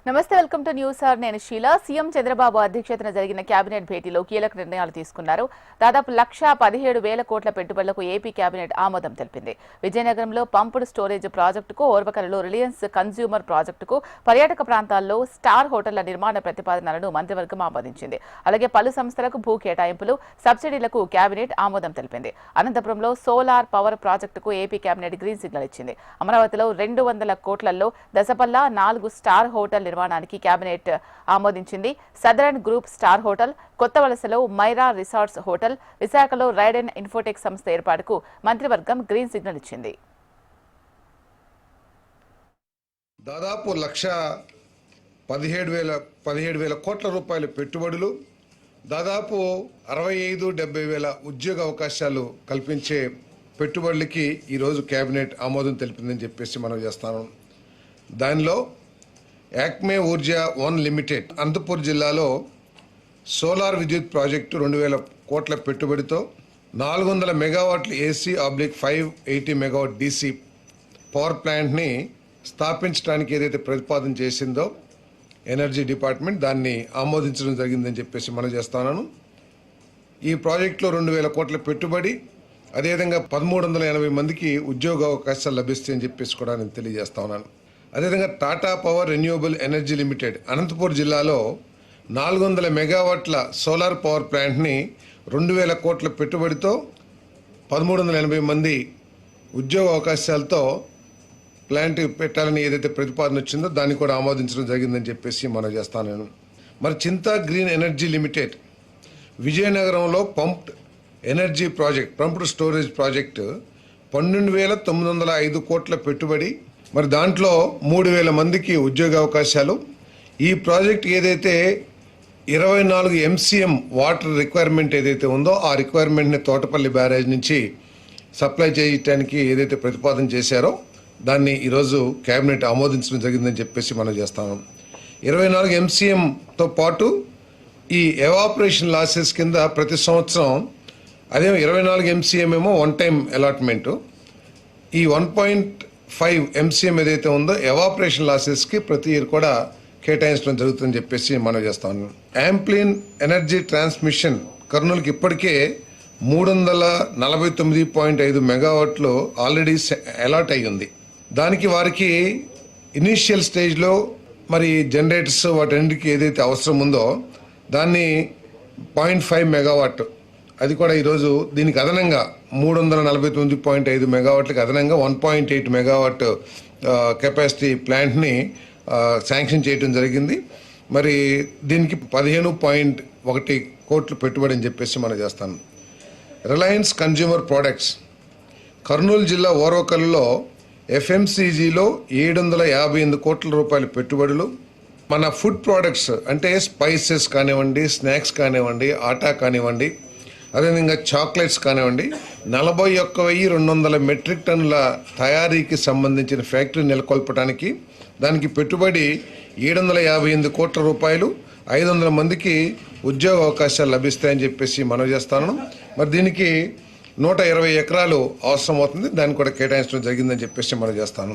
నమస్తే, welcome to news hour. నేను Sheela. CM Chandrababu అధ్యక్షతన జరిగిన కేబినెట్ భేటీలో కీలక నిర్ణయాలు తీసుకున్నారు. దాదాపు 1,17,000 కోట్ల పెట్టుబడులకు ఏపీ కేబినెట్ ఆమోదం తెలిపింది. విజయనగరంలో పంప్డ్ స్టోరేజ్ ప్రాజెక్టుకు, ఓర్వకలలో రిలయన్స్ కన్స్యూమర్ ప్రాజెక్టుకు, పర్యాటక ప్రాంతాల్లో స్టార్ హోటళ్ల నిర్మాణ ప్రతిపాదనలను మంత్రివర్గం ఆమోదించింది. అలాగే పలు సంస్థలకు భూ కేటాయింపులు, సబ్సిడీలకు కేబినెట్ ఆమోదం తెలిపింది. అనంతపురంలో సోలార్ పవర్ ప్రాజెక్టుకు ఏపీ కేబినెట్ గ్రీన్ సిగ్నల్ ఇచ్చింది. అమరావతిలో 200 కోట్లలో దశపల్లా 4 స్టార్ హోటల్ నిర్మాణానికి కేబినెట్ ఆమోదించింది. సదరన్ గ్రూప్ స్టార్ హోటల్, కొత్త వలసలో మైరా రిసార్ట్స్ హోటల్, విశాఖలో రైడెన్ ఇన్ఫోటెక్ సంస్థ ఏర్పాటుకు మంత్రివర్గం గ్రీన్ సిగ్నల్ ఇచ్చింది. దాదాపు 1,17,000 కోట్ల రూపాయల పెట్టుబడులు, దాదాపు 65-70 ఉద్యోగ అవకాశాలు కల్పించే పెట్టుబడులకి ఈరోజు కేబినెట్ ఆమోదం తెలిపిందని చెప్పేసి మనం చేస్తాను. దానిలో యాక్మే ఊర్జా 1 లిమిటెడ్ అనంతపూర్ జిల్లాలో సోలార్ విద్యుత్ ప్రాజెక్టు 2,000 కోట్ల పెట్టుబడితో 400 మెగావాట్ల AC/580 మెగావాట్ DC పవర్ ప్లాంట్ని స్థాపించడానికి ఏదైతే ప్రతిపాదన చేసిందో ఎనర్జీ డిపార్ట్మెంట్, దాన్ని ఆమోదించడం జరిగిందని చెప్పేసి మనం చేస్తున్నాను. ఈ ప్రాజెక్టులో 2,000 కోట్ల పెట్టుబడి, అదేవిధంగా 1,380 మందికి ఉద్యోగ అవకాశాలు లభిస్తాయని చెప్పేసి కూడా నేను తెలియజేస్తా ఉన్నాను. అదేవిధంగా Tata power renewable energy limited Anantapur జిల్లాలో 400 మెగావాట్ల సోలార్ పవర్ ప్లాంట్ని 2,000 కోట్ల పెట్టుబడితో 1,380 మంది ఉద్యోగ అవకాశాలతో ప్లాంట్ పెట్టాలని ఏదైతే ప్రతిపాదన వచ్చిందో దాన్ని కూడా ఆమోదించడం జరిగిందని చెప్పేసి మనం చేస్తాను నేను. మరి చింతా గ్రీన్ ఎనర్జీ లిమిటెడ్ విజయనగరంలో పంప్డ్ స్టోరేజ్ ప్రాజెక్టు 12,905 కోట్ల పెట్టుబడి, మరి దాంట్లో 3,000 మందికి ఉద్యోగ అవకాశాలు. ఈ ప్రాజెక్ట్ ఏదైతే 24 MCM వాటర్ రిక్వైర్మెంట్ ఏదైతే ఉందో ఆ రిక్వైర్మెంట్ని తోటపల్లి బ్యారేజ్ నుంచి సప్లై చేయడానికి ఏదైతే ప్రతిపాదన చేశారో దాన్ని ఈరోజు కేబినెట్ ఆమోదించడం జరిగిందని చెప్పేసి మనం చేస్తాము. 24 MCMతో పాటు ఈ ఎవాపరేషన్ లాసెస్ కింద ప్రతి సంవత్సరం, అదే 24 MCM ఏమో వన్ టైం అలాట్మెంటు, ఈ 1.5 MCM ఏదైతే ఉందో ఎవాపరేషన్ లాసెస్కి ప్రతి ఇయర్ కూడా కేటాయించడం జరుగుతుందని చెప్పేసి మనం చేస్తాను. యాంప్లిన్ ఎనర్జీ ట్రాన్స్మిషన్ కర్నూలుకి ఇప్పటికే 349.5 మెగావాట్లు ఆల్రెడీ అలాట్ అయ్యింది. దానికి వారికి ఇనీషియల్ స్టేజ్లో మరి జనరేటర్స్ వాటన్నిటికీ ఏదైతే అవసరం ఉందో దాన్ని 0.5 మెగావాట్, అది కూడా ఈరోజు దీనికి అదనంగా 349.5 మెగావాట్లకు అదనంగా 1.8 మెగావాట్ కెపాసిటీ ప్లాంట్ని శాంక్షన్ చేయడం జరిగింది. మరి దీనికి 15.1 కోట్లు పెట్టుబడి అని చెప్పేసి మనం చేస్తాను. రిలయన్స్ కన్స్యూమర్ ప్రొడక్ట్స్ కర్నూలు జిల్లా ఓర్వకల్లో FMCGలో 758 కోట్ల రూపాయల పెట్టుబడులు. మన ఫుడ్ ప్రోడక్ట్స్ అంటే స్పైసెస్ కానివ్వండి, స్నాక్స్ కానివ్వండి, ఆటా కానివ్వండి, అదేవిధంగా చాక్లెట్స్ కానివ్వండి, 41,200 మెట్రిక్ టన్నుల తయారీకి సంబంధించిన ఫ్యాక్టరీ నెలకొల్పడానికి దానికి పెట్టుబడి 758 కోట్ల రూపాయలు, 500 మందికి ఉద్యోగ అవకాశాలు లభిస్తాయని చెప్పేసి మనం చేస్తాను. మరి దీనికి 120 ఎకరాలు అవసరం అవుతుంది, దాన్ని కూడా కేటాయించడం జరిగిందని చెప్పేసి మనం చేస్తాను.